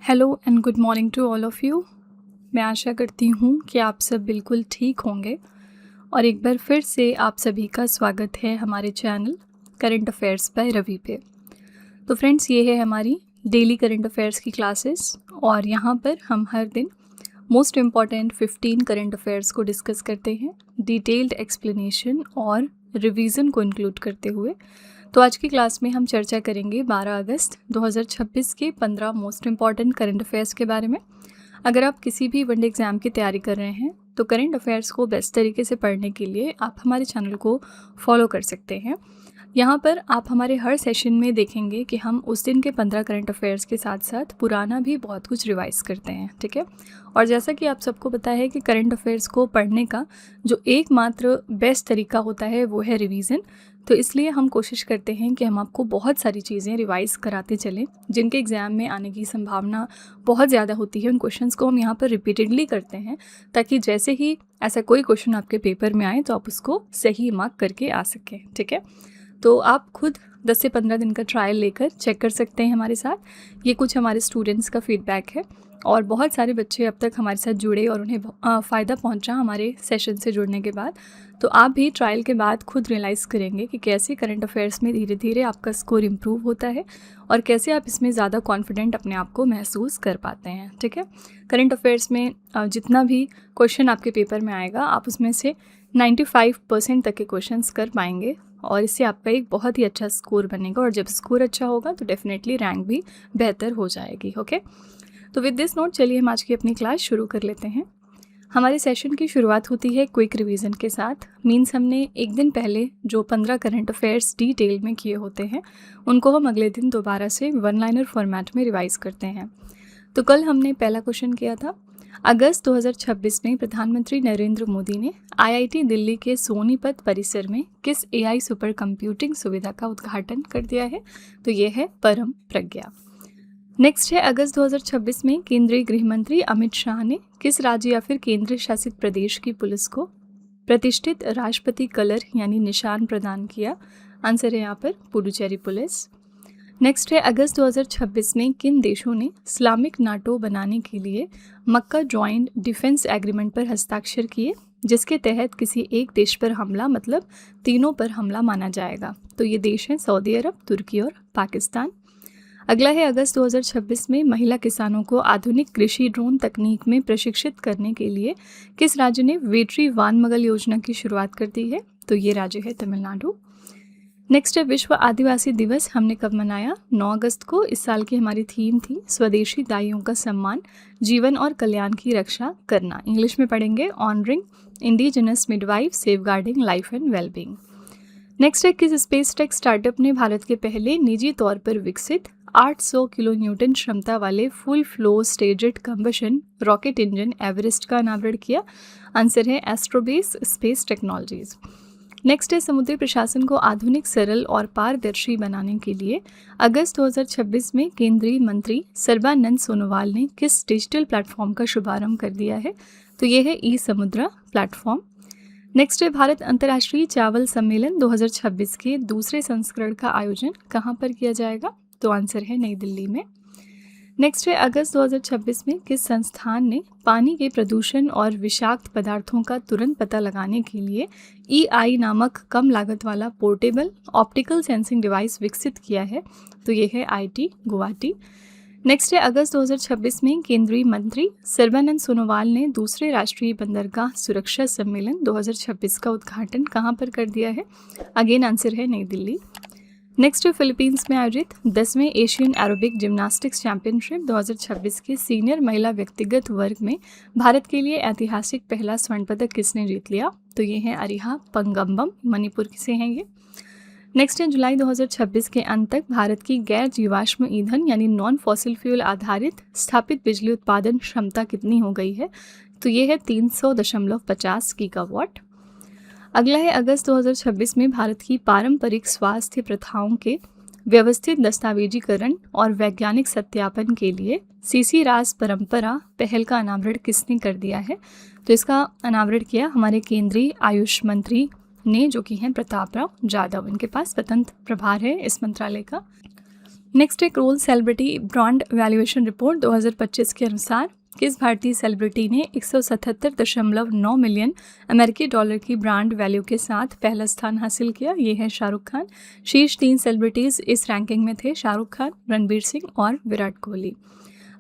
Hello and good morning to all of you. मैं आशा करती हूँ कि आप सब बिल्कुल ठीक होंगे और एक बार फिर से आप सभी का स्वागत है हमारे channel current affairs by Ravi पे। तो फ्रेंड्स, ये है हमारी डेली करंट अफेयर्स की क्लासेस और यहाँ पर हम हर दिन मोस्ट इम्पॉर्टेंट 15 करंट अफेयर्स को डिस्कस करते हैं, डिटेल्ड एक्सप्लेनेशन और रिवीजन को इंक्लूड करते हुए। तो आज की क्लास में हम चर्चा करेंगे 12 अगस्त 2026 के 15 मोस्ट इम्पॉर्टेंट करंट अफेयर्स के बारे में। अगर आप किसी भी वनडे एग्ज़ाम की तैयारी कर रहे हैं तो करंट अफेयर्स को बेस्ट तरीके से पढ़ने के लिए आप हमारे चैनल को फॉलो कर सकते हैं। यहाँ पर आप हमारे हर सेशन में देखेंगे कि हम उस दिन के 15 करंट अफेयर्स के साथ साथ पुराना भी बहुत कुछ रिवाइज करते हैं, ठीक है। और जैसा कि आप सबको पता है कि करंट अफेयर्स को पढ़ने का जो एकमात्र बेस्ट तरीका होता है वो है रिवीजन। तो इसलिए हम कोशिश करते हैं कि हम आपको बहुत सारी चीज़ें रिवाइज़ कराते चलें जिनके एग्ज़ाम में आने की संभावना बहुत ज़्यादा होती है। उन क्वेश्चंस को हम यहाँ पर रिपीटेडली करते हैं ताकि जैसे ही ऐसा कोई क्वेश्चन आपके पेपर में आए तो आप उसको सही मार्क करके आ सकें, ठीक है। तो आप खुद 10 से 15 दिन का ट्रायल लेकर चेक कर सकते हैं हमारे साथ। ये कुछ हमारे स्टूडेंट्स का फीडबैक है और बहुत सारे बच्चे अब तक हमारे साथ जुड़े और उन्हें फ़ायदा पहुंचा हमारे सेशन से जुड़ने के बाद। तो आप भी ट्रायल के बाद खुद रियलाइज़ करेंगे कि कैसे करंट अफेयर्स में धीरे धीरे आपका स्कोर इम्प्रूव होता है और कैसे आप इसमें ज़्यादा कॉन्फिडेंट अपने आप को महसूस कर पाते हैं, ठीक है। करंट अफेयर्स में जितना भी क्वेश्चन आपके पेपर में आएगा आप उसमें से 95% तक के क्वेश्चंस कर पाएंगे और इससे आपका एक बहुत ही अच्छा स्कोर बनेगा और जब स्कोर अच्छा होगा तो डेफिनेटली रैंक भी बेहतर हो जाएगी, ओके। तो विद दिस नोट चलिए हम आज की अपनी क्लास शुरू कर लेते हैं। हमारे सेशन की शुरुआत होती है क्विक रिवीजन के साथ। मीन्स हमने एक दिन पहले जो 15 करंट अफेयर्स डिटेल में किए होते हैं उनको हम अगले दिन दोबारा से वन लाइनर फॉर्मेट में रिवाइज करते हैं। तो कल हमने पहला क्वेश्चन किया था, अगस्त 2026 में प्रधानमंत्री नरेंद्र मोदी ने IIT दिल्ली के सोनीपत परिसर में किस AI सुपर कंप्यूटिंग सुविधा का उद्घाटन कर दिया है? तो ये है परम प्रज्ञा। नेक्स्ट है, अगस्त 2026 में केंद्रीय गृह मंत्री अमित शाह ने किस राज्य या फिर केंद्र शासित प्रदेश की पुलिस को प्रतिष्ठित राष्ट्रपति कलर यानी निशान प्रदान किया? आंसर है यहाँ पर पुडुचेरी पुलिस। नेक्स्ट है, अगस्त 2026 में किन देशों ने इस्लामिक नाटो बनाने के लिए मक्का जॉइंट डिफेंस एग्रीमेंट पर हस्ताक्षर किए, जिसके तहत किसी एक देश पर हमला मतलब तीनों पर हमला माना जाएगा? तो ये देश हैं सऊदी अरब, तुर्की और पाकिस्तान। अगला है, अगस्त 2026 में महिला किसानों को आधुनिक कृषि ड्रोन तकनीक में प्रशिक्षित करने के लिए किस राज्य ने वेट्री वानमगल योजना की शुरुआत कर दी है? तो ये राज्य है तमिलनाडु। नेक्स्ट है, विश्व आदिवासी दिवस हमने कब मनाया? 9 अगस्त को। इस साल की हमारी थीम थी स्वदेशी दाइयों का सम्मान, जीवन और कल्याण की रक्षा करना। इंग्लिश में पढ़ेंगे honouring indigenous midwife safeguarding life and wellbeing. Next है, किस स्पेस टेक स्टार्टअप ने भारत के पहले निजी तौर पर विकसित 800 किलो न्यूटन क्षमता वाले full flow staged combustion rocket engine Everest का अनावरण किया? आंसर है एस्ट्रोबेस स्पेस टेक्नोलॉजीज। नेक्स्ट है, समुद्री प्रशासन को आधुनिक, सरल और पारदर्शी बनाने के लिए अगस्त 2026 में केंद्रीय मंत्री सर्बानंद सोनोवाल ने किस डिजिटल प्लेटफॉर्म का शुभारंभ कर दिया है? तो ये है ई समुद्रा प्लेटफॉर्म। नेक्स्ट है, भारत अंतर्राष्ट्रीय चावल सम्मेलन 2026 के दूसरे संस्करण का आयोजन कहाँ पर किया जाएगा? तो आंसर है नई दिल्ली में। नेक्स्ट है, अगस्त 2026 में किस संस्थान ने पानी के प्रदूषण और विषाक्त पदार्थों का तुरंत पता लगाने के लिए EI नामक कम लागत वाला पोर्टेबल ऑप्टिकल सेंसिंग डिवाइस विकसित किया है? तो ये है IIT गुवाहाटी। नेक्स्ट है, अगस्त 2026 में केंद्रीय मंत्री सर्बानंद सोनोवाल ने दूसरे राष्ट्रीय बंदरगाह सुरक्षा सम्मेलन 2026 का उद्घाटन कहाँ पर कर दिया है? अगेन आंसर है नई दिल्ली। नेक्स्ट है, फिलीपींस में आयोजित 10वें एशियन एरोबिक जिम्नास्टिक्स चैंपियनशिप 2026 के सीनियर महिला व्यक्तिगत वर्ग में भारत के लिए ऐतिहासिक पहला स्वर्ण पदक किसने जीत लिया? तो ये है अरिहा पंगम्बम, मणिपुर से हैं ये। नेक्स्ट है, जुलाई 2026 के अंत तक भारत की गैर जीवाश्म ईंधन यानी नॉन फॉसिल फ्यूल आधारित स्थापित बिजली उत्पादन क्षमता कितनी हो गई है? तो ये है 300.50 गीगावाट। अगला है, अगस्त 2026 में भारत की पारंपरिक स्वास्थ्य प्रथाओं के व्यवस्थित दस्तावेजीकरण और वैज्ञानिक सत्यापन के लिए CC राज परंपरा पहल का अनावरण किसने कर दिया है? तो इसका अनावरण किया हमारे केंद्रीय आयुष मंत्री ने, जो कि हैं प्रताप राव जाधव। इनके पास स्वतंत्र प्रभार है इस मंत्रालय का। नेक्स्ट है crawl celebrity brand valuation report 2025 के अनुसार किस भारतीय सेलिब्रिटी ने 177.9 मिलियन अमेरिकी डॉलर की ब्रांड वैल्यू के साथ पहला स्थान हासिल किया? ये है शाहरुख खान। शीर्ष 3 सेलिब्रिटीज इस रैंकिंग में थे शाहरुख खान, रणबीर सिंह और विराट कोहली।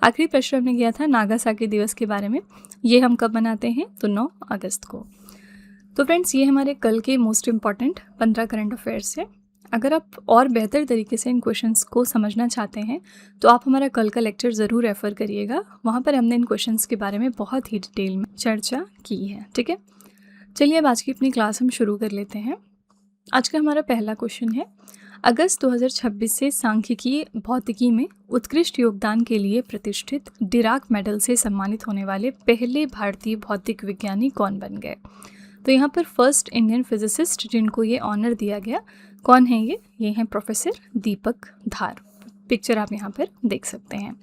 आखिरी प्रश्न हमने किया था नागासाकी दिवस के बारे में। ये हम कब मनाते हैं? तो 9 अगस्त को। तो फ्रेंड्स, ये हमारे कल के मोस्ट इम्पॉर्टेंट 15 करंट अफेयर्स है। अगर आप और बेहतर तरीके से इन क्वेश्चंस को समझना चाहते हैं तो आप हमारा कल का लेक्चर ज़रूर रेफ़र करिएगा। वहाँ पर हमने इन क्वेश्चंस के बारे में बहुत ही डिटेल में चर्चा की है। ठीक है, चलिए अब आज की अपनी क्लास हम शुरू कर लेते हैं। आज का हमारा पहला क्वेश्चन है, अगस्त 2026 से सांख्यिकी भौतिकी में उत्कृष्ट योगदान के लिए प्रतिष्ठित डिराक मेडल से सम्मानित होने वाले पहले भारतीय भौतिक विज्ञानी कौन बन गए? तो यहाँ पर फर्स्ट इंडियन फिजिसिस्ट जिनको ये ऑनर दिया गया, कौन है ये हैं प्रोफेसर दीपक धार। पिक्चर आप यहाँ पर देख सकते हैं।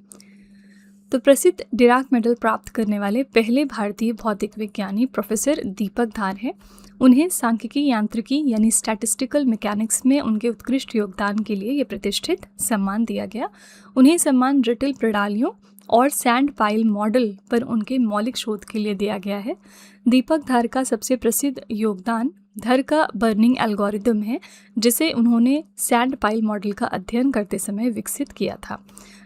तो प्रसिद्ध डिराक मेडल प्राप्त करने वाले पहले भारतीय भौतिक विज्ञानी प्रोफेसर दीपक धार हैं। उन्हें सांख्यिकी यांत्रिकी यानी स्टैटिस्टिकल मैकेनिक्स में उनके उत्कृष्ट योगदान के लिए ये प्रतिष्ठित सम्मान दिया गया। उन्हें सम्मान जटिल प्रणालियों और सैंड पाइल मॉडल पर उनके मौलिक शोध के लिए दिया गया है। दीपक धार का सबसे प्रसिद्ध योगदान धर का बर्निंग एल्गोरिदम है, जिसे उन्होंने सैंड पाइल मॉडल का अध्ययन करते समय विकसित किया था।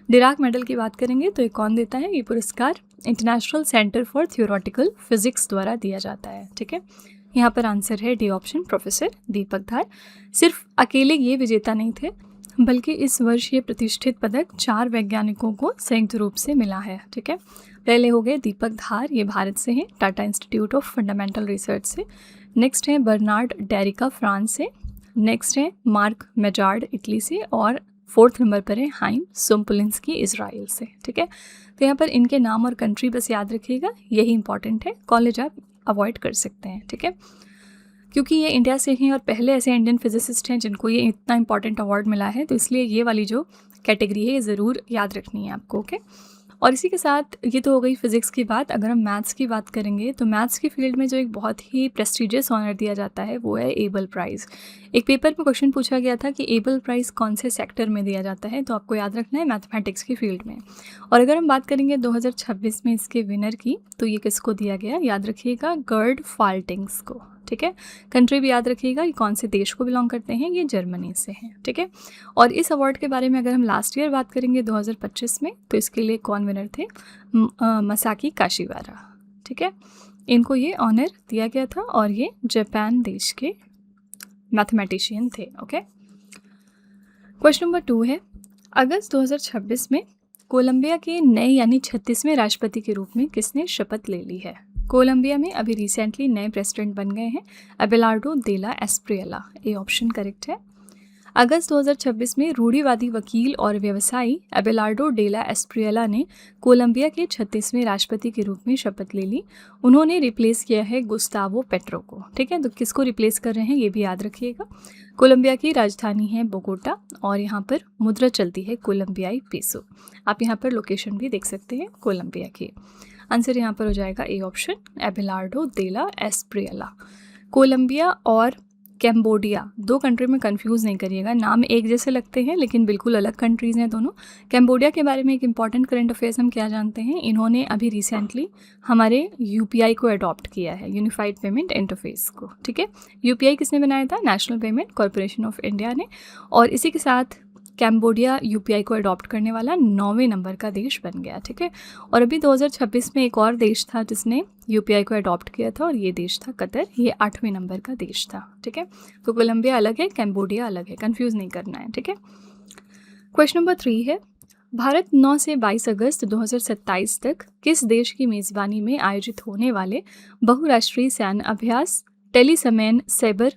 डिराक मेडल की बात करेंगे तो ये कौन देता है? ये पुरस्कार international centre for theoretical physics द्वारा दिया जाता है। ठीक है, यहाँ पर आंसर है डी ऑप्शन, प्रोफेसर दीपक धार। सिर्फ अकेले ये विजेता नहीं थे, बल्कि इस वर्ष ये प्रतिष्ठित पदक 4 वैज्ञानिकों को संयुक्त रूप से मिला है। ठीक है, पहले हो गए दीपक धार, ये भारत से हैं, Tata institute of fundamental research से। नेक्स्ट है बर्नार्ड डेरिका, फ्रांस से। नेक्स्ट है मार्क मेजार्ड, इटली से। और 4th नंबर पर है हाइम सोमपुलिंस्की, इजराइल से। ठीक है, तो यहाँ पर इनके नाम और कंट्री बस याद रखिएगा, यही इंपॉर्टेंट है। कॉलेज आप अवॉइड कर सकते हैं। ठीक है, क्योंकि ये इंडिया से हैं और पहले ऐसे इंडियन फिजिसिस्ट हैं जिनको ये इतना इंपॉर्टेंट अवार्ड मिला है, तो इसलिए ये वाली जो कैटेगरी है ये ज़रूर याद रखनी है आपको। ओके, और इसी के साथ ये तो हो गई फिजिक्स की बात। अगर हम मैथ्स की बात करेंगे तो मैथ्स की फील्ड में जो एक बहुत ही प्रेस्टिजियस ऑनर दिया जाता है वो है एबल प्राइज़। एक पेपर में क्वेश्चन पूछा गया था कि एबल प्राइज़ कौन से सेक्टर में दिया जाता है, तो आपको याद रखना है मैथमेटिक्स की फील्ड में। और अगर हम बात करेंगे 2026 में इसके विनर की, तो ये किसको दिया गया? याद रखिएगा, गर्ड फाल्टिंग्स को। ठीक है, कंट्री भी याद रखिएगा, ये कौन से देश को बिलोंग करते हैं, ये जर्मनी से हैं। ठीक है, और इस अवार्ड के बारे में अगर हम लास्ट ईयर बात करेंगे 2025 में, तो इसके लिए कौन विनर थे? मसाकी काशिवारा। ठीक है, इनको ये ऑनर दिया गया था और ये जापान देश के मैथमेटिशियन थे। ओके, क्वेश्चन नंबर 2 है, अगस्त 2026 में कोलंबिया के नए यानी 36वें राष्ट्रपति के रूप में किसने शपथ ले ली है? कोलंबिया में अभी रिसेंटली नए प्रेसिडेंट बन गए हैं अबेलार्डो डेला एस्प्रियला। ए ऑप्शन करेक्ट है। अगस्त 2026 में रूढ़िवादी वकील और व्यवसायी अबेलार्डो डेला एस्प्रियला ने कोलंबिया के 36वें राष्ट्रपति के रूप में शपथ ले ली। उन्होंने रिप्लेस किया है गुस्तावो पेट्रो को। ठीक है, तो किसको रिप्लेस कर रहे हैं ये भी याद रखिएगा। कोलंबिया की राजधानी है बोगोटा और यहाँ पर मुद्रा चलती है कोलंबियाई पेसो। आप यहाँ पर लोकेशन भी देख सकते हैं कोलंबिया की। आंसर यहाँ पर हो जाएगा A option, Abelardo de la Espriella. Colombia और कैम्बोडिया 2 कंट्री में कंफ्यूज नहीं करिएगा, नाम एक जैसे लगते हैं लेकिन बिल्कुल अलग कंट्रीज़ हैं दोनों। कैम्बोडिया के बारे में एक इंपॉर्टेंट करंट अफेयर्स हम क्या जानते हैं, इन्होंने अभी रिसेंटली हमारे यूपीआई को अडॉप्ट किया है, यूनिफाइड पेमेंट इंटरफेस को। ठीक है, यूपीआई किसने बनाया था? National payment corporation of India ने। और इसी के साथ कैम्बोडिया यूपीआई को अडॉप्ट करने वाला 9वें नंबर का देश बन गया। ठीक है, और अभी 2026 में एक और देश था जिसने यूपीआई को अडॉप्ट किया था और ये देश था कतर, ये 8वें नंबर का देश था। ठीक है, तो कोलंबिया अलग है, कैम्बोडिया अलग है, कंफ्यूज नहीं करना है। ठीक है, क्वेश्चन नंबर 3 है, भारत 9 से 22 अगस्त 2027 तक किस देश की मेज़बानी में आयोजित होने वाले बहुराष्ट्रीय सैन्य अभ्यास टेलीसमैन सैबर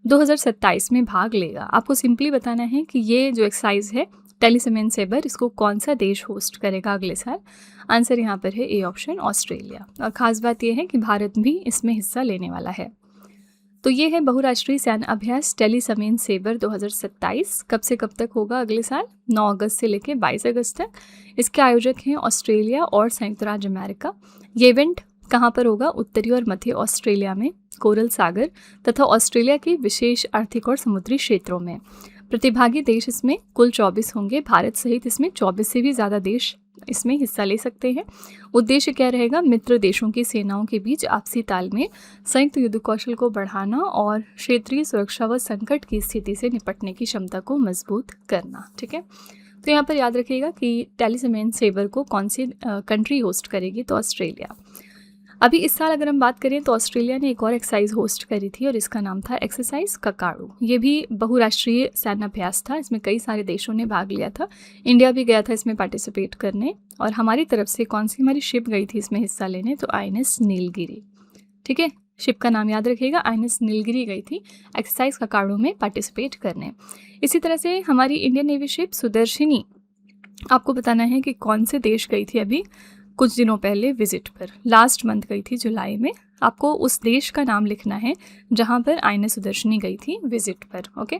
2027 में भाग लेगा? आपको सिंपली बताना है कि ये जो एक्सरसाइज है टेलीसमैन सैबर, इसको कौन सा देश होस्ट करेगा अगले साल। आंसर यहाँ पर है ए ऑप्शन, ऑस्ट्रेलिया। और ख़ास बात यह है कि भारत भी इसमें हिस्सा लेने वाला है। तो ये है बहुराष्ट्रीय सैन्य अभ्यास टेलीसमैन सैबर 2027। कब से कब तक होगा? अगले साल 9 अगस्त से लेकर 22 अगस्त तक। इसके आयोजक हैं ऑस्ट्रेलिया और संयुक्त राज्य अमेरिका। ये इवेंट कहाँ पर होगा? उत्तरी और मध्य ऑस्ट्रेलिया में, कोरल सागर तथा ऑस्ट्रेलिया के विशेष आर्थिक और समुद्री क्षेत्रों में। प्रतिभागी देश इसमें कुल 24 होंगे। भारत सहित इसमें 24 से भी ज़्यादा देश इसमें हिस्सा ले सकते हैं। उद्देश्य क्या रहेगा? मित्र देशों की सेनाओं के बीच आपसी तालमेल, संयुक्त युद्ध कौशल को बढ़ाना और क्षेत्रीय सुरक्षा व संकट की स्थिति से निपटने की क्षमता को मजबूत करना। ठीक है, तो यहाँ पर याद रखिएगा कि टेलीसिमेन सेवर को कौन सी कंट्री होस्ट करेगी? तो ऑस्ट्रेलिया। अभी इस साल अगर हम बात करें तो ऑस्ट्रेलिया ने एक और एक्सरसाइज होस्ट करी थी और इसका नाम था एक्सरसाइज ककाड़ू। ये भी बहुराष्ट्रीय सैन्य अभ्यास था, इसमें कई सारे देशों ने भाग लिया था। इंडिया भी गया था इसमें पार्टिसिपेट करने, और हमारी तरफ से कौन सी हमारी शिप गई थी इसमें हिस्सा लेने? तो INS नीलगिरी। ठीक है, शिप का नाम याद रखिएगा, INS नीलगिरी गई थी एक्सरसाइज ककाड़ू में पार्टिसिपेट करने। इसी तरह से हमारी इंडियन नेवी शिप सुदर्शनी, आपको बताना है कि कौन से देश गई थी अभी कुछ दिनों पहले विजिट पर। लास्ट मंथ गई थी जुलाई में। आपको उस देश का नाम लिखना है जहां पर INS सुदर्शनी गई थी विजिट पर। ओके,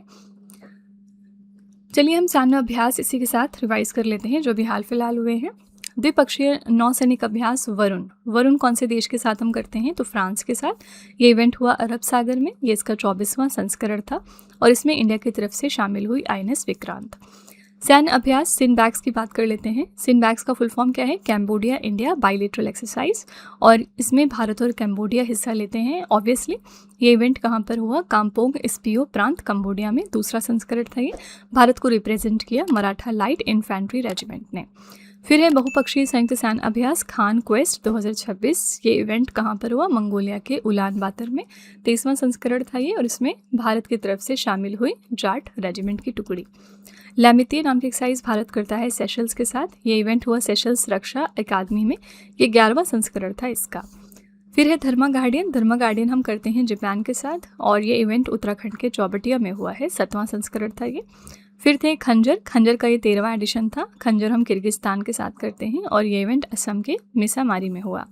चलिए हम सैन्य अभ्यास इसी के साथ रिवाइज कर लेते हैं जो भी हाल फिलहाल हुए हैं। द्विपक्षीय नौसैनिक अभ्यास वरुण कौन से देश के साथ हम करते हैं? तो फ्रांस के साथ। ये इवेंट हुआ अरब सागर में। ये इसका 24वां संस्करण था और इसमें इंडिया की तरफ से शामिल हुई INS विक्रांत। सैन्य अभ्यास सिनबैग्स की बात कर लेते हैं। सिनबैग्स का फुल फॉर्म क्या है? कैम्बोडिया इंडिया बाइलेटरल एक्सरसाइज, और इसमें भारत और कैम्बोडिया हिस्सा लेते हैं। ऑब्वियसली ये इवेंट कहाँ पर हुआ? काम्पोंग SPO प्रांत कंबोडिया में। दूसरा संस्करण था ये। भारत को रिप्रेजेंट किया मराठा लाइट इन्फेंट्री रेजिमेंट ने। फिर है बहुपक्षीय संयुक्त सैन्य अभ्यास खान क्वेस्ट 2026। ये इवेंट कहाँ पर हुआ? मंगोलिया के उलान बातर में। 23वां संस्करण था ये और इसमें भारत की तरफ से शामिल हुई जाट रेजिमेंट की टुकड़ी। लैमितीय नाम की एक्सरसाइज भारत करता है सेशल्स के साथ। ये इवेंट हुआ सेशल्स रक्षा अकादमी में। ये 11वां संस्करण था इसका। फिर है धर्मा गार्डियन हम करते हैं जापान के साथ और ये इवेंट उत्तराखंड के चौबटिया में हुआ है। 7वां संस्करण था ये। फिर थे खंजर का ये 13वां एडिशन था। खंजर हम किर्गिस्तान के साथ करते हैं और ये इवेंट असम के मिसामारी में हुआ।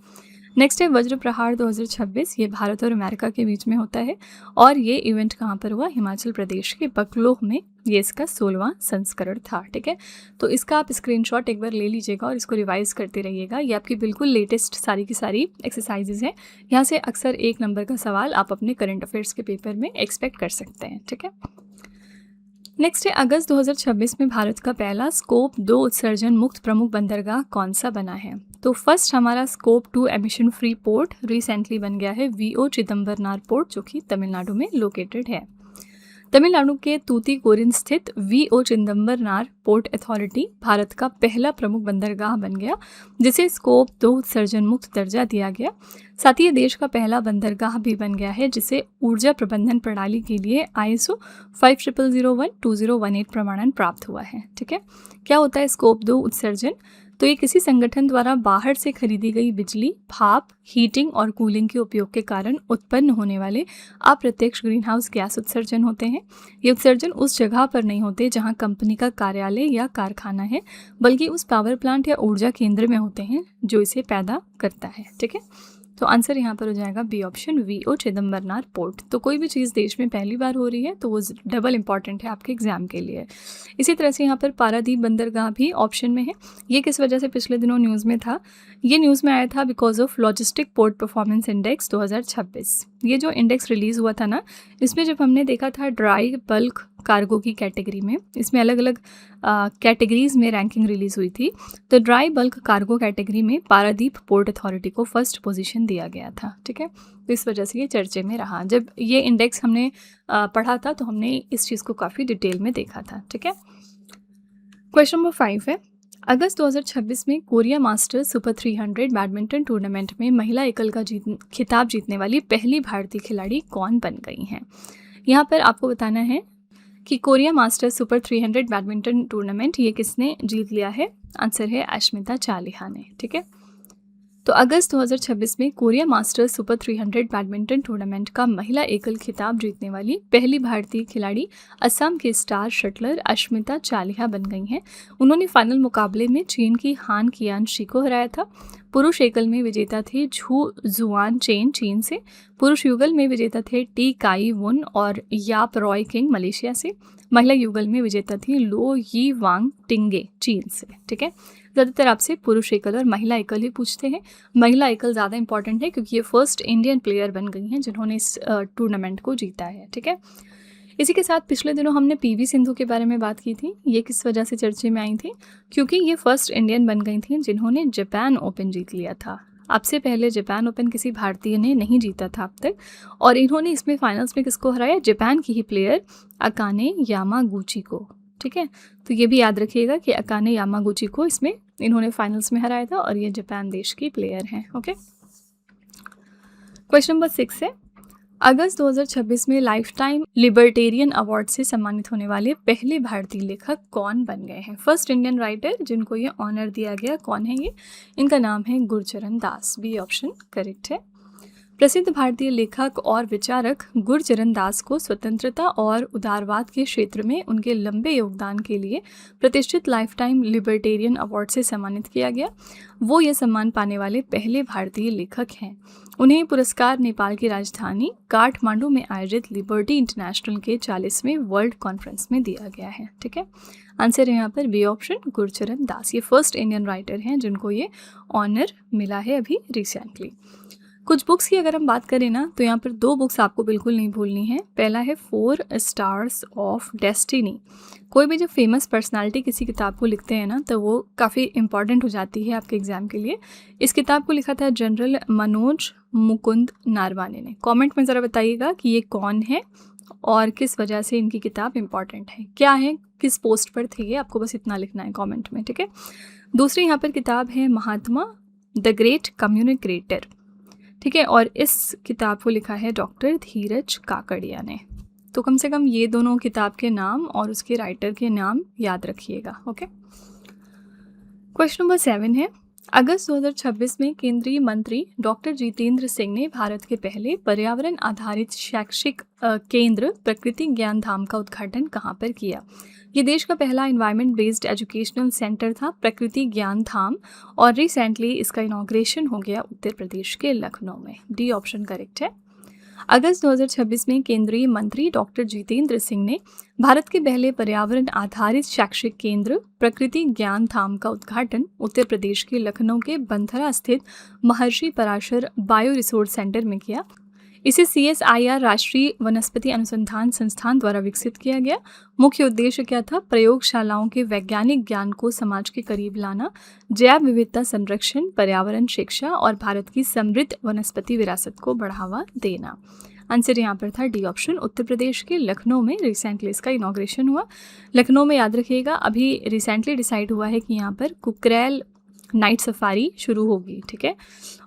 नेक्स्ट है वज्र प्रहार 2026। ये भारत और अमेरिका के बीच में होता है और ये इवेंट कहाँ पर हुआ? हिमाचल प्रदेश के बकलोह में। ये इसका 16वां संस्करण था। ठीक है, तो इसका आप स्क्रीनशॉट एक बार ले लीजिएगा और इसको रिवाइज करते रहिएगा। ये आपकी बिल्कुल लेटेस्ट सारी की सारी एक्सरसाइजेज हैं। यहाँ से अक्सर 1 नंबर का सवाल आप अपने करंट अफेयर्स के पेपर में एक्सपेक्ट कर सकते हैं। ठीक है, नेक्स्ट है अगस्त 2026 में भारत का पहला स्कोप 2 उत्सर्जन मुक्त प्रमुख बंदरगाह कौन सा बना है? तो फर्स्ट हमारा scope 2 emission free port recently बन गया है VO चिदम्बरनार पोर्ट, जो कि तमिलनाडु में लोकेटेड है। तमिलनाडु के तूतीकोरिन स्थित VO Chidambaranar port authority Bharat का पहला प्रमुख बंदरगाह बन गया, जिसे स्कोप 2 उत्सर्जन मुक्त दर्जा दिया गया। साथ ही ये देश का पहला बंदरगाह भी बन गया है जिसे ऊर्जा प्रबंधन प्रणाली के लिए ISO 5001-2018 प्रमाणन प्राप्त हुआ है। ठीक है, क्या होता है स्कोप 2 उत्सर्जन? तो ये किसी संगठन द्वारा बाहर से खरीदी गई बिजली, भाप, हीटिंग और कूलिंग के उपयोग के कारण उत्पन्न होने वाले अप्रत्यक्ष ग्रीन हाउस गैस उत्सर्जन होते हैं। ये उत्सर्जन उस जगह पर नहीं होते जहां कंपनी का कार्यालय या कारखाना है, बल्कि उस पावर प्लांट या ऊर्जा केंद्र में होते हैं जो इसे पैदा करता है। ठीक है, तो आंसर यहाँ पर हो जाएगा B option, VO Chidambaranar port. तो कोई भी चीज़ देश में पहली बार हो रही है तो वो डबल इंपॉर्टेंट है आपके एग्जाम के लिए। इसी तरह से यहाँ पर पारादीप बंदरगाह भी ऑप्शन में है। ये किस वजह से पिछले दिनों न्यूज़ में था? ये न्यूज़ में आया था because of logistic port performance index 2026। ये जो इंडेक्स रिलीज़ हुआ था ना, इसमें जब हमने देखा था ड्राई बल्क कार्गो की कैटेगरी में, इसमें अलग अलग कैटेगरीज में रैंकिंग रिलीज़ हुई थी, तो ड्राई बल्क कार्गो कैटेगरी में पारादीप पोर्ट अथॉरिटी को फर्स्ट पोजीशन दिया गया था। ठीक है, तो इस वजह से ये चर्चे में रहा। जब ये इंडेक्स हमने पढ़ा था तो हमने इस चीज़ को काफ़ी डिटेल में देखा था। ठीक है, क्वेश्चन नंबर 5 है, अगस्त 2026 में Korea masters super 300 badminton tournament में महिला एकल का खिताब जीतने वाली पहली भारतीय खिलाड़ी कौन बन गई हैं? यहाँ पर आपको बताना है कि Korea masters super 300 badminton tournament ये किसने जीत लिया है? आंसर है अश्मिता चालिहा ने। ठीक है, तो अगस्त 2026 में Korea masters super 300 badminton tournament का महिला एकल खिताब जीतने वाली पहली भारतीय खिलाड़ी असम की स्टार शटलर अश्मिता चालिहा बन गई हैं। उन्होंने फाइनल मुकाबले में चीन की हान कियानशी को हराया था। पुरुष एकल में विजेता थे झू जुआन चेन चीन से। पुरुष युगल में विजेता थे टी काई वुन और याप रॉय किंग मलेशिया से। महिला युगल में विजेता थी लो यी वांग टिंगे चीन से। ठीक है, ज़्यादातर आपसे पुरुष एकल और महिला एकल ही पूछते हैं। महिला एकल ज़्यादा इंपॉर्टेंट है क्योंकि ये फर्स्ट इंडियन प्लेयर बन गई हैं जिन्होंने इस टूर्नामेंट को जीता है। ठीक है, इसी के साथ पिछले दिनों हमने पीवी सिंधु के बारे में बात की थी। ये किस वजह से चर्चे में आई थी? क्योंकि ये फर्स्ट इंडियन बन गई थी जिन्होंने जापान ओपन जीत लिया था। अब से पहले जापान ओपन किसी भारतीय ने नहीं जीता था अब तक, और इन्होंने इसमें फाइनल्स में किसको हराया? जापान की ही प्लेयर अकाने यामागुची को। ठीक है, तो ये भी याद रखिएगा कि अकाने यामागुची को इसमें इन्होंने फाइनल्स में हराया था, और ये जापान देश की प्लेयर हैं। ओके, क्वेश्चन नंबर 6 है, अगस्त 2026 में लाइफ टाइम लिबर्टेरियन अवार्ड से सम्मानित होने वाले पहले भारतीय लेखक कौन बन गए हैं? फर्स्ट इंडियन राइटर जिनको ये ऑनर दिया गया, कौन है ये? इनका नाम है गुरचरण दास। बी ऑप्शन करेक्ट है। प्रसिद्ध भारतीय लेखक और विचारक गुरचरण दास को स्वतंत्रता और उदारवाद के क्षेत्र में उनके लंबे योगदान के लिए प्रतिष्ठित लाइफ टाइम लिबर्टेरियन अवार्ड से सम्मानित किया गया। वो ये सम्मान पाने वाले पहले भारतीय लेखक हैं। उन्हें पुरस्कार नेपाल की राजधानी काठमांडू में आयोजित लिबर्टी इंटरनेशनल के 40वें वर्ल्ड कॉन्फ्रेंस में दिया गया है। ठीक है, आंसर है यहाँ पर बी ऑप्शन गुरचरण दास। ये फर्स्ट इंडियन राइटर हैं जिनको ये ऑनर मिला है अभी रिसेंटली। कुछ बुक्स की अगर हम बात करें ना, तो यहाँ पर 2 बुक्स आपको बिल्कुल नहीं भूलनी है। पहला है 4 स्टार्स ऑफ डेस्टिनी। कोई भी जब फेमस पर्सनालिटी किसी किताब को लिखते हैं ना, तो वो काफ़ी इंपॉर्टेंट हो जाती है आपके एग्जाम के लिए। इस किताब को लिखा था जनरल मनोज मुकुंद नारवाने ने। कमेंट में ज़रा बताइएगा कि ये कौन है और किस वजह से इनकी किताब इंपॉर्टेंट है, क्या है, किस पोस्ट पर थे ये, आपको बस इतना लिखना है कॉमेंट में। ठीक है, दूसरी यहाँ पर किताब है महात्मा द ग्रेट कम्युनिकेटर। ठीक है, और इस किताब को लिखा है डॉक्टर धीरज काकड़िया ने। तो कम से कम ये दोनों किताब के नाम और उसके राइटर के नाम याद रखिएगा। ओके, क्वेश्चन नंबर 7 है, अगस्त 2026 में केंद्रीय मंत्री डॉक्टर जितेंद्र सिंह ने भारत के पहले पर्यावरण आधारित शैक्षिक केंद्र प्रकृति ज्ञान धाम का उद्घाटन कहाँ पर किया? ये देश का पहला एनवायरनमेंट बेस्ड एजुकेशनल सेंटर था, प्रकृति ज्ञान धाम, और रिसेंटली इसका इनॉग्रेशन हो गया उत्तर प्रदेश के लखनऊ में। डी ऑप्शन करेक्ट है। अगस्त 2026 में केंद्रीय मंत्री डॉक्टर जितेंद्र सिंह ने भारत के पहले पर्यावरण आधारित शैक्षिक केंद्र प्रकृति ज्ञान धाम का उद्घाटन उत्तर प्रदेश के लखनऊ के बंथरा स्थित महर्षि पराशर बायो रिसोर्स सेंटर में किया। इसे CSIR राष्ट्रीय वनस्पति अनुसंधान संस्थान द्वारा विकसित किया गया। मुख्य उद्देश्य क्या था? प्रयोगशालाओं के वैज्ञानिक ज्ञान को समाज के करीब लाना, जैव विविधता संरक्षण, पर्यावरण शिक्षा और भारत की समृद्ध वनस्पति विरासत को बढ़ावा देना। आंसर यहाँ पर था डी ऑप्शन, उत्तर प्रदेश के लखनऊ में रिसेंटली इसका इनॉग्रेशन हुआ। लखनऊ में याद रखिएगा, अभी रिसेंटली डिसाइड हुआ है कि यहाँ पर कुकरेल नाइट सफारी शुरू होगी। ठीक है,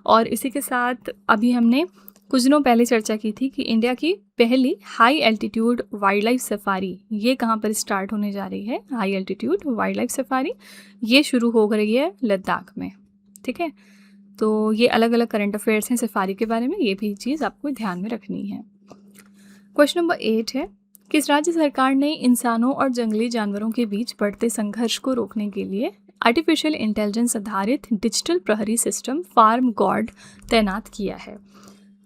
और इसी के साथ अभी हमने कुछ दिनों पहले चर्चा की थी कि इंडिया की पहली high altitude wild life safari ये कहाँ पर स्टार्ट होने जा रही है? High altitude wild life safari ये शुरू हो रही है लद्दाख में। ठीक है, तो ये अलग अलग करंट अफेयर्स हैं सफारी के बारे में, ये भी चीज़ आपको ध्यान में रखनी है। क्वेश्चन नंबर 8 है, किस राज्य सरकार ने इंसानों और जंगली जानवरों के बीच बढ़ते संघर्ष को रोकने के लिए आर्टिफिशियल इंटेलिजेंस आधारित डिजिटल प्रहरी सिस्टम फार्म गॉड तैनात किया है?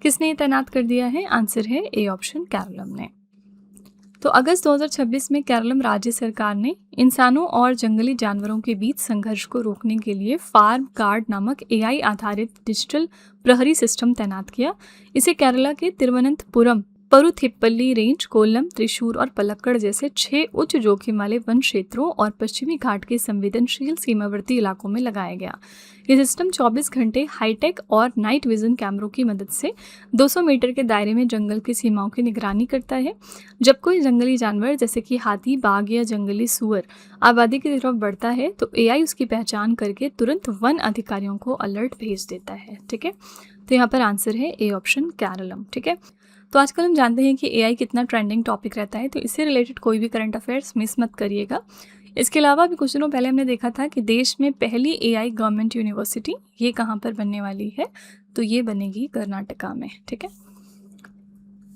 किसने तैनात कर दिया है? आंसर है ए ऑप्शन, केरलम ने। तो अगस्त 2026 में केरलम राज्य सरकार ने इंसानों और जंगली जानवरों के बीच संघर्ष को रोकने के लिए फार्म गार्ड नामक AI आधारित डिजिटल प्रहरी सिस्टम तैनात किया। इसे केरला के तिरुवनंतपुरम, परुथिप्पल्ली रेंज, कोल्लम, त्रिशूर और पलक्कड़ जैसे 6 उच्च जोखिम वाले वन क्षेत्रों और पश्चिमी घाट के संवेदनशील सीमावर्ती इलाकों में लगाया गया। ये सिस्टम 24 घंटे हाईटेक और नाइट विजन कैमरों की मदद से 200 मीटर के दायरे में जंगल की सीमाओं की निगरानी करता है। जब कोई जंगली जानवर जैसे कि हाथी, बाघ या जंगली सूअर आबादी की तरफ बढ़ता है तो AI उसकी पहचान करके तुरंत वन अधिकारियों को अलर्ट भेज देता है। ठीक है, तो यहाँ पर आंसर है ए ऑप्शन, केरलम। ठीक है, तो आजकल हम जानते हैं कि AI कितना ट्रेंडिंग टॉपिक रहता है, तो इससे रिलेटेड कोई भी करंट अफेयर्स मिस मत करिएगा। इसके अलावा भी कुछ दिनों पहले हमने देखा था कि देश में पहली AI गवर्नमेंट यूनिवर्सिटी ये कहाँ पर बनने वाली है? तो ये बनेगी कर्नाटका में। ठीक है,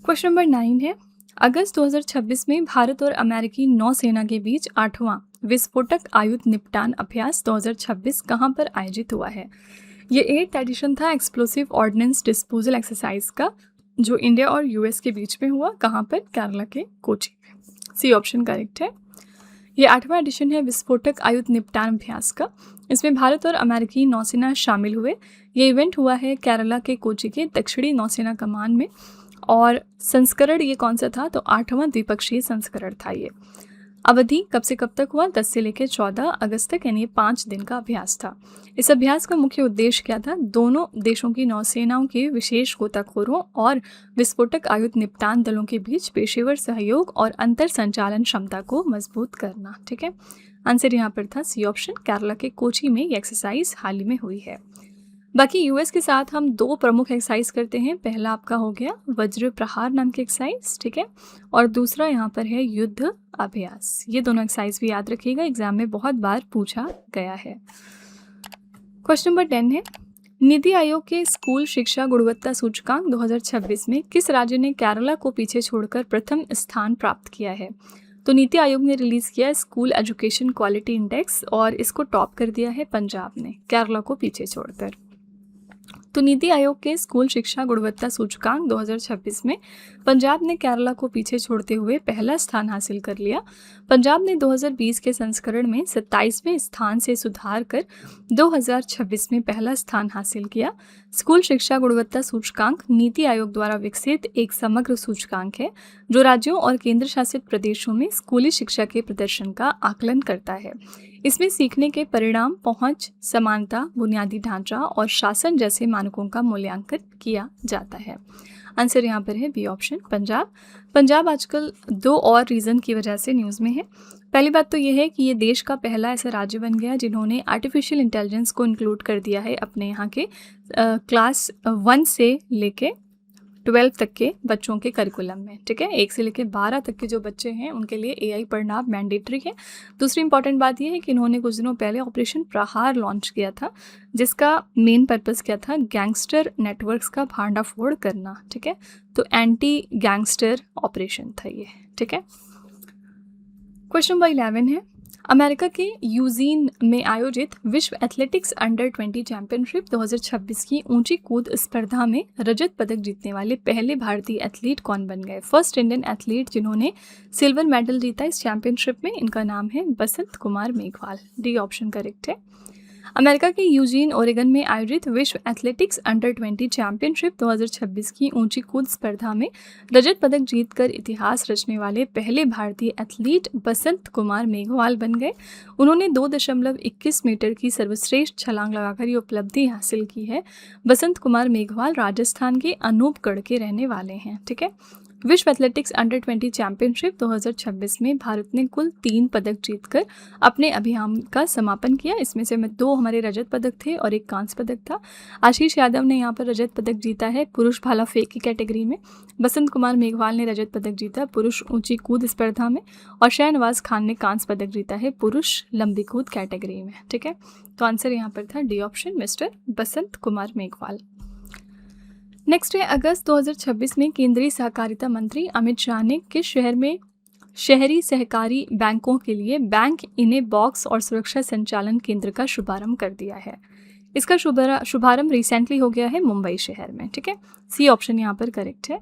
क्वेश्चन नंबर 9 है, अगस्त 2026 में भारत और अमेरिकी नौसेना के बीच 8वां विस्फोटक आयुध निपटान अभ्यास 2026 कहाँ पर आयोजित हुआ है? ये 8th एडिशन था एक्सप्लोसिव ऑर्डिनेंस डिस्पोजल एक्सरसाइज का, जो इंडिया और US के बीच में हुआ। कहाँ पर? केरला के कोची में। सी ऑप्शन करेक्ट है। ये 8वां एडिशन है विस्फोटक आयुध निपटान अभ्यास का। इसमें भारत और अमेरिकी नौसेना शामिल हुए। ये इवेंट हुआ है केरला के कोची के दक्षिणी नौसेना कमान में। और संस्करण ये कौन सा था, तो 8वां द्विपक्षीय संस्करण था ये। अवधि कब से कब तक हुआ, 10 से लेकर 14 अगस्त तक, यानी 5 दिन का अभ्यास था। इस अभ्यास का मुख्य उद्देश्य क्या था, दोनों देशों की नौसेनाओं के विशेष गोताखोरों और विस्फोटक आयुध निपटान दलों के बीच पेशेवर सहयोग और अंतर संचालन क्षमता को मजबूत करना। ठीक है, आंसर यहाँ पर था सी ऑप्शन, केरला के कोची में ये एक्सरसाइज हाल ही में हुई है। बाकी यूएस के साथ हम 2 प्रमुख एक्सरसाइज करते हैं। पहला आपका हो गया वज्र प्रहार नाम की एक्सरसाइज, ठीक है, और दूसरा यहाँ पर है युद्ध अभ्यास। ये दोनों एक्सरसाइज भी याद रखिएगा, एग्जाम में बहुत बार पूछा गया है। क्वेश्चन नंबर 10 है, नीति आयोग के स्कूल शिक्षा गुणवत्ता सूचकांक 2026 में किस राज्य ने केरला को पीछे छोड़कर प्रथम स्थान प्राप्त किया है। तो नीति आयोग ने रिलीज किया स्कूल एजुकेशन क्वालिटी इंडेक्स और इसको टॉप कर दिया है पंजाब ने, केरला को पीछे छोड़कर। तो नीति आयोग के स्कूल शिक्षा गुणवत्ता सूचकांक 2026 में पंजाब ने केरला को पीछे छोड़ते हुए पहला स्थान हासिल कर लिया। पंजाब ने 2020 के संस्करण में 27वें स्थान से सुधार कर 2026 में पहला स्थान हासिल किया। स्कूल शिक्षा गुणवत्ता सूचकांक नीति आयोग द्वारा विकसित एक समग्र सूचकांक है जो राज्यों और केंद्र शासित प्रदेशों में स्कूली शिक्षा के प्रदर्शन का आकलन करता है। इसमें सीखने के परिणाम, पहुंच, समानता, बुनियादी ढांचा और शासन जैसे मानकों का मूल्यांकन किया जाता है। आंसर यहाँ पर है बी ऑप्शन, पंजाब। पंजाब आजकल 2 और रीज़न की वजह से न्यूज़ में है। पहली बात तो ये है कि ये देश का पहला ऐसा राज्य बन गया जिन्होंने आर्टिफिशियल इंटेलिजेंस को इंक्लूड कर दिया है अपने यहाँ के क्लास 1 से लेके 12 तक के बच्चों के करिकुलम में। ठीक है, 1 से लेकर 12 तक के जो बच्चे हैं उनके लिए एआई पढ़ना मैंडेटरी है। दूसरी इंपॉर्टेंट बात यह है कि इन्होंने कुछ दिनों पहले ऑपरेशन प्रहार लॉन्च किया था, जिसका मेन पर्पस क्या था, गैंगस्टर नेटवर्क्स का भांडाफोड़ करना। ठीक है, तो एंटी गैंगस्टर ऑपरेशन था ये। ठीक है, क्वेश्चन नंबर 11 है, अमेरिका के यूजीन में आयोजित विश्व एथलेटिक्स अंडर 20 चैंपियनशिप 2026 की ऊंची कूद स्पर्धा में रजत पदक जीतने वाले पहले भारतीय एथलीट कौन बन गए। फर्स्ट इंडियन एथलीट जिन्होंने सिल्वर मेडल जीता इस चैंपियनशिप में, इनका नाम है Basant Kumar Meghwal. D option correct है। अमेरिका के यूजीन ओरेगन में आयोजित विश्व एथलेटिक्स अंडर 20 चैंपियनशिप 2026 की ऊंची कूद स्पर्धा में रजत पदक जीतकर इतिहास रचने वाले पहले भारतीय एथलीट बसंत कुमार मेघवाल बन गए। उन्होंने 2.21 मीटर की सर्वश्रेष्ठ छलांग लगाकर ये उपलब्धि हासिल की है। बसंत कुमार मेघवाल राजस्थान के अनूपगढ़ के रहने वाले हैं। ठीक है, विश्व एथलेटिक्स अंडर 20 चैंपियनशिप 2026 में भारत ने कुल 3 पदक जीतकर अपने अभियान का समापन किया। इसमें से 2 हमारे रजत पदक थे और 1 कांस्य पदक था। आशीष यादव ने यहाँ पर रजत पदक जीता है पुरुष भाला फेंक की कैटेगरी में। बसंत कुमार मेघवाल ने रजत पदक जीता पुरुष ऊंची कूद स्पर्धा में और शाहनवाज खान ने कांस्य पदक जीता है पुरुष लंबी कूद कैटेगरी में। ठीक है, तो आंसर यहाँ पर था डी ऑप्शन, मिस्टर बसंत कुमार मेघवाल। नेक्स्ट है, अगस्त 2026 में केंद्रीय सहकारिता मंत्री अमित शाह ने किस शहर में शहरी सहकारी बैंकों के लिए बैंक इन ए बॉक्स और सुरक्षा संचालन केंद्र का शुभारंभ कर दिया है। इसका शुभारंभ रिसेंटली हो गया है मुंबई शहर में। ठीक है, सी ऑप्शन यहाँ पर करेक्ट है।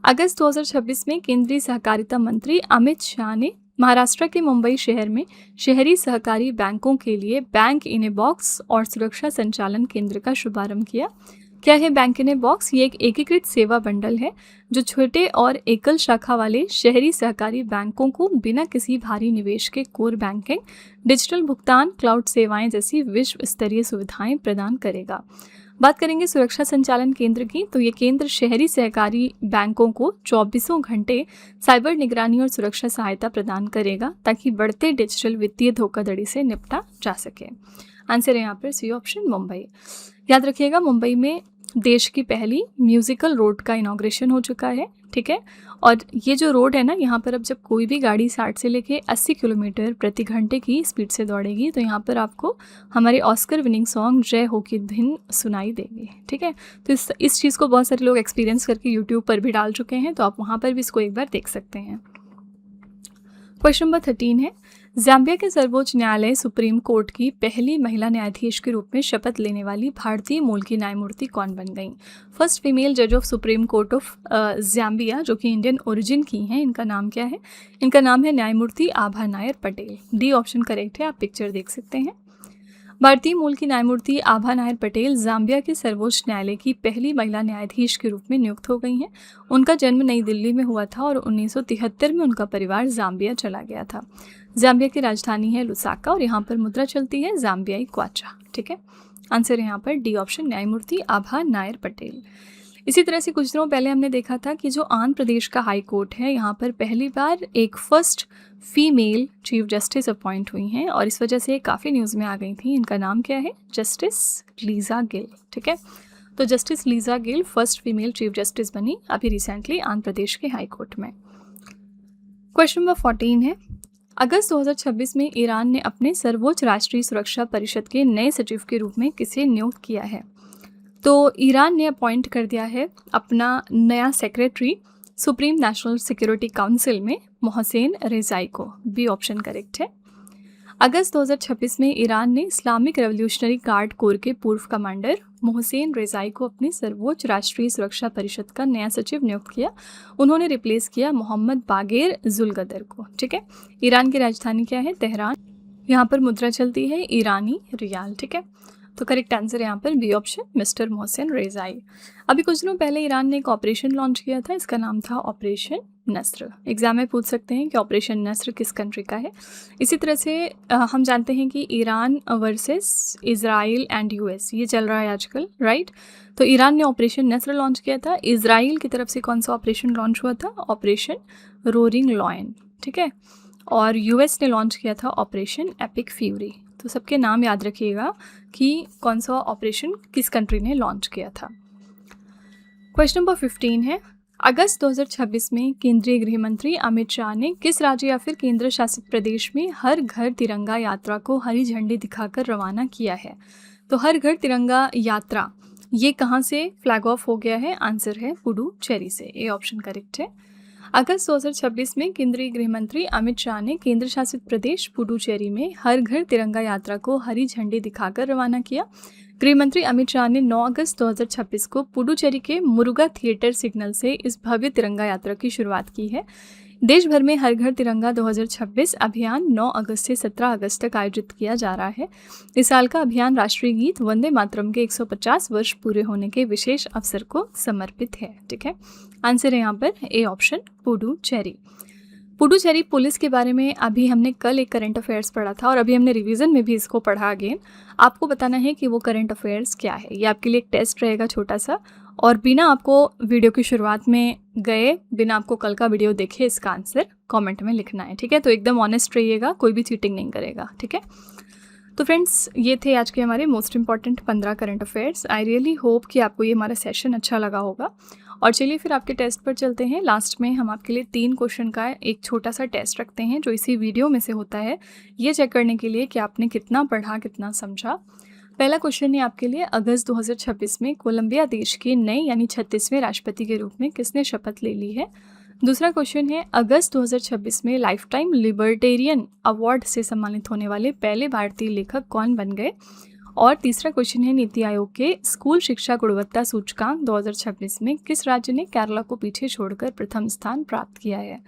अगस्त 2026 में केंद्रीय सहकारिता मंत्री अमित शाह ने महाराष्ट्र के मुंबई शहर में शहरी सहकारी बैंकों के लिए बैंक इन ए बॉक्स और सुरक्षा संचालन केंद्र का शुभारंभ किया। क्या है बैंक इन ए बॉक्स? ये एक एकीकृत सेवा बंडल है जो छोटे और एकल शाखा वाले शहरी सहकारी बैंकों को बिना किसी भारी निवेश के कोर बैंकिंग, डिजिटल भुगतान, क्लाउड सेवाएं जैसी विश्व स्तरीय सुविधाएं प्रदान करेगा। बात करेंगे सुरक्षा संचालन केंद्र की, तो ये केंद्र शहरी सहकारी बैंकों को 24 घंटे साइबर निगरानी और सुरक्षा सहायता प्रदान करेगा ताकि बढ़ते डिजिटल वित्तीय धोखाधड़ी से निपटा जा सके। आंसर है यहाँ पर सी ऑप्शन, मुंबई। याद रखिएगा, मुंबई में देश की पहली म्यूजिकल रोड का इनॉग्रेशन हो चुका है। ठीक है, और ये जो रोड है ना, यहाँ पर अब जब कोई भी गाड़ी 60 से लेके 80 किलोमीटर प्रति घंटे की स्पीड से दौड़ेगी तो यहाँ पर आपको हमारे ऑस्कर विनिंग सॉन्ग जय हो की धुन सुनाई देगी। ठीक है, तो इस चीज़ को बहुत सारे लोग एक्सपीरियंस करके यूट्यूब पर भी डाल चुके हैं, तो आप वहाँ पर भी इसको एक बार देख सकते हैं। क्वेश्चन नंबर 13 है, ज़ाम्बिया के सर्वोच्च न्यायालय सुप्रीम कोर्ट की पहली महिला न्यायाधीश के रूप में शपथ लेने वाली भारतीय मूल की न्यायमूर्ति कौन बन गई? फर्स्ट फीमेल जज of supreme court of Zambia जो कि इंडियन ओरिजिन की हैं, इनका नाम क्या है? इनका नाम है न्यायमूर्ति Abha Nair Patel. D option correct है, आप पिक्चर देख सकते हैं। भारतीय मूल की न्यायमूर्ति आभा नायर पटेल जाम्बिया के सर्वोच्च न्यायालय की पहली महिला न्यायाधीश के रूप में नियुक्त हो गई हैं। उनका जन्म नई दिल्ली में हुआ था और 1973 में उनका परिवार जाम्बिया चला गया था। जाम्बिया की राजधानी है लुसाका और यहाँ पर मुद्रा चलती है जाम्बियाई क्वाचा। ठीक है, आंसर है यहाँ पर डी ऑप्शन, न्यायमूर्ति आभा नायर पटेल। इसी तरह से कुछ दिनों पहले हमने देखा था कि जो आंध्र प्रदेश का हाई कोर्ट है, यहाँ पर पहली बार एक first female chief justice appoint हुई हैं और इस वजह से काफ़ी न्यूज़ में आ गई थी। इनका नाम क्या है? Justice Lisa Gill. ठीक है, तो justice Lisa Gill first female chief justice बनी अभी रिसेंटली आंध्र प्रदेश के हाई कोर्ट में। क्वेश्चन नंबर 14 है, अगस्त 2026 में ईरान ने अपने सर्वोच्च राष्ट्रीय सुरक्षा परिषद के नए सचिव के रूप में किसे नियुक्त किया है? तो ईरान ने अपॉइंट कर दिया है अपना नया secretary supreme national security council में मोहसेन रेजाई को। बी ऑप्शन करेक्ट है। अगस्त 2026 में ईरान ने इस्लामिक रेवोल्यूशनरी गार्ड कोर के पूर्व कमांडर मोहसेन रेजाई को अपनी सर्वोच्च राष्ट्रीय सुरक्षा परिषद का नया सचिव नियुक्त किया। उन्होंने रिप्लेस किया मोहम्मद बागेर जुल्गदर को। ठीक है, ईरान की राजधानी क्या है? तेहरान। यहाँ पर मुद्रा चलती है ईरानी रियाल। ठीक है, तो करेक्ट आंसर यहाँ पर B option, mister Mohsen Rezaei. अभी कुछ दिनों पहले ईरान ने एक ऑपरेशन लॉन्च किया था, इसका नाम था ऑपरेशन नस्र। एग्जाम में पूछ सकते हैं कि ऑपरेशन नस्र किस कंट्री का है। इसी तरह से हम जानते हैं कि Iran versus Israel and US ये चल रहा है आजकल, राइट। तो ईरान ने ऑपरेशन नस्र लॉन्च किया था। इजराइल की तरफ से कौन सा ऑपरेशन लॉन्च हुआ था? Operation roaring lion. ठीक है, और यूएस ने लॉन्च किया था ऑपरेशन एपिक फ्यूरी। तो सबके नाम याद रखिएगा कि कौन सा ऑपरेशन किस कंट्री ने लॉन्च किया था। क्वेश्चन नंबर 15 है, अगस्त 2026 में केंद्रीय गृह मंत्री अमित शाह ने किस राज्य या फिर केंद्र शासित प्रदेश में हर घर तिरंगा यात्रा को हरी झंडी दिखाकर रवाना किया है? तो हर घर तिरंगा यात्रा ये कहाँ से फ्लैग ऑफ हो गया है? आंसर है पुडुचेरी से। ए ऑप्शन करेक्ट है। अगस्त 2026 में केंद्रीय गृह मंत्री अमित शाह ने केंद्र शासित प्रदेश पुडुचेरी में हर घर तिरंगा यात्रा को हरी झंडी दिखाकर रवाना किया। गृह मंत्री अमित शाह ने 9 अगस्त 2026 को पुडुचेरी के मुरुगा थिएटर सिग्नल से इस भव्य तिरंगा यात्रा की शुरुआत की है। देश भर में हर घर तिरंगा 2026 अभियान 9 अगस्त से 17 अगस्त तक आयोजित किया जा रहा है। इस साल का अभियान राष्ट्रीय गीत वंदे मातरम के 150 वर्ष पूरे होने के विशेष अवसर को समर्पित है। ठीक है, आंसर है यहाँ पर A option, Puducherry. Puducherry police के बारे में अभी हमने कल एक करंट अफेयर्स पढ़ा था और अभी हमने रिवीजन में भी इसको पढ़ा अगेन। आपको बताना है कि वो करंट अफेयर्स क्या है। ये आपके लिए एक टेस्ट रहेगा छोटा सा, और बिना आपको वीडियो की शुरुआत में गए, बिना आपको कल का वीडियो देखे, इसका आंसर कमेंट में लिखना है। ठीक है, तो एकदम ऑनेस्ट रहिएगा, कोई भी चीटिंग नहीं करेगा। ठीक है, तो फ्रेंड्स ये थे आज के हमारे most important 15 current affairs. I really hope कि आपको ये हमारा सेशन अच्छा लगा होगा। और चलिए फिर आपके टेस्ट पर चलते हैं। लास्ट में हम आपके लिए 3 क्वेश्चन का एक छोटा सा टेस्ट रखते हैं जो इसी वीडियो में से होता है, ये चेक करने के लिए कि आपने कितना पढ़ा, कितना समझा। पहला क्वेश्चन है आपके लिए, अगस्त 2026 में कोलंबिया देश के नए यानी 36वें राष्ट्रपति के रूप में किसने शपथ ले ली है? दूसरा क्वेश्चन है, अगस्त 2026 में लाइफ टाइम लिबर्टेरियन अवार्ड से सम्मानित होने वाले पहले भारतीय लेखक कौन बन गए? और तीसरा क्वेश्चन है, नीति आयोग के स्कूल शिक्षा गुणवत्ता सूचकांक 2026 में किस राज्य ने केरला को पीछे छोड़कर प्रथम स्थान प्राप्त किया है?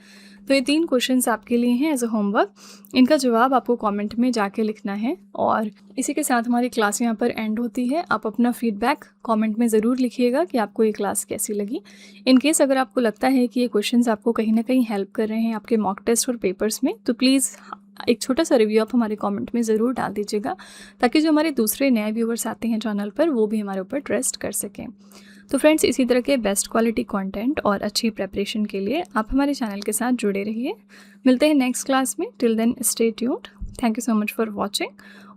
तो ये 3 क्वेश्चंस आपके लिए हैं एज अ होमवर्क। इनका जवाब आपको कमेंट में जाके लिखना है। और इसी के साथ हमारी क्लास यहाँ पर एंड होती है। आप अपना फीडबैक कमेंट में ज़रूर लिखिएगा कि आपको ये क्लास कैसी लगी। इन केस अगर आपको लगता है कि ये क्वेश्चंस आपको कहीं ना कहीं हेल्प कर रहे हैं आपके मॉक टेस्ट और पेपर्स में, तो प्लीज़ एक छोटा सा रिव्यू आप हमारे कमेंट में ज़रूर डाल दीजिएगा, ताकि जो हमारे दूसरे नए व्यूवर्स आते हैं चैनल पर वो भी हमारे ऊपर ट्रस्ट कर सकें। तो फ्रेंड्स, इसी तरह के बेस्ट क्वालिटी कंटेंट और अच्छी प्रेपरेशन के लिए आप हमारे चैनल के साथ जुड़े रहिए। मिलते हैं नेक्स्ट क्लास में। Till then stay tuned. Thank you so much for watching.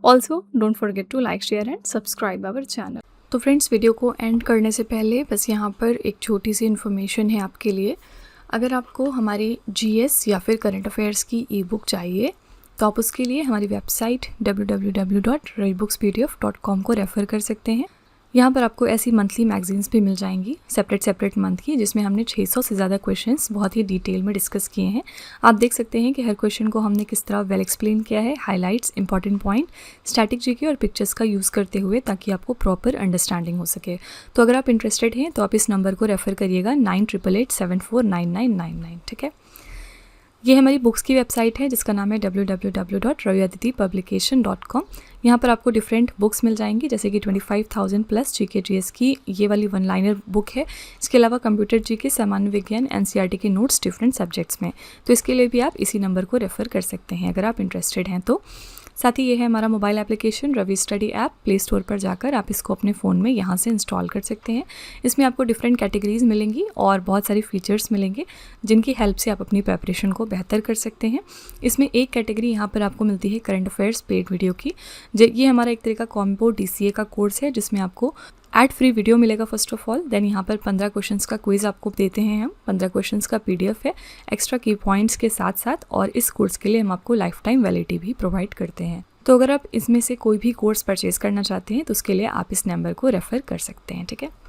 Also don't forget to like, share and subscribe our channel. तो फ्रेंड्स, वीडियो को एंड करने से पहले बस यहाँ पर एक छोटी सी इन्फॉर्मेशन है आपके लिए। अगर आपको हमारी GS या फिर करंट अफेयर्स की ई बुक चाहिए तो आप उसके लिए हमारी वेबसाइट www.redbookspdf.com को रेफ़र कर सकते हैं। यहाँ पर आपको ऐसी मंथली मैगजीन्स भी मिल जाएंगी सेपरेट मंथ की, जिसमें हमने 600 से ज़्यादा क्वेश्चंस बहुत ही डिटेल में डिस्कस किए हैं। आप देख सकते हैं कि हर क्वेश्चन को हमने किस तरह वेल एक्सप्लेन किया है, highlights, important point, static GK और पिक्चर्स का यूज़ करते हुए, ताकि आपको प्रॉपर अंडरस्टैंडिंग हो सके। तो अगर आप इंटरेस्टेड हैं तो आप इस नंबर को रेफ़र करिएगा 9888749999। ठीक है, ये हमारी बुक्स की वेबसाइट है जिसका नाम है www.raviaditipublication.com। यहाँ पर आपको डिफरेंट बुक्स मिल जाएंगी, जैसे कि 25,000 प्लस जीके जीएस की ये वाली वन लाइनर बुक है। इसके अलावा कंप्यूटर जीके, सामान्य विज्ञान, एनसीईआरटी के नोट्स डिफरेंट सब्जेक्ट्स में। तो इसके लिए भी आप इसी नंबर को रेफ़र कर सकते हैं अगर आप इंटरेस्टेड हैं तो। साथ ही ये है हमारा mobile application Ravi study app. Play store पर जाकर आप इसको अपने फ़ोन में यहाँ से इंस्टॉल कर सकते हैं। इसमें आपको डिफरेंट कैटेगरीज़ मिलेंगी और बहुत सारे फीचर्स मिलेंगे जिनकी हेल्प से आप अपनी प्रिपरेशन को बेहतर कर सकते हैं। इसमें एक कैटेगरी यहाँ पर आपको मिलती है करंट अफेयर्स पेड वीडियो की। ये हमारा एक तरह का कॉम्बो DCA का कोर्स है जिसमें आपको एड फ्री वीडियो मिलेगा फर्स्ट ऑफ ऑल। देन यहाँ पर 15 क्वेश्चंस का क्विज आपको देते हैं हम। 15 क्वेश्चंस का PDF है एक्स्ट्रा की पॉइंट्स के साथ साथ, और इस कोर्स के लिए हम आपको लाइफ टाइम वैलिडिटी भी प्रोवाइड करते हैं। तो अगर आप इसमें से कोई भी कोर्स परचेज़ करना चाहते हैं तो उसके लिए आप इस नंबर को रेफ़र कर सकते हैं, ठीक है।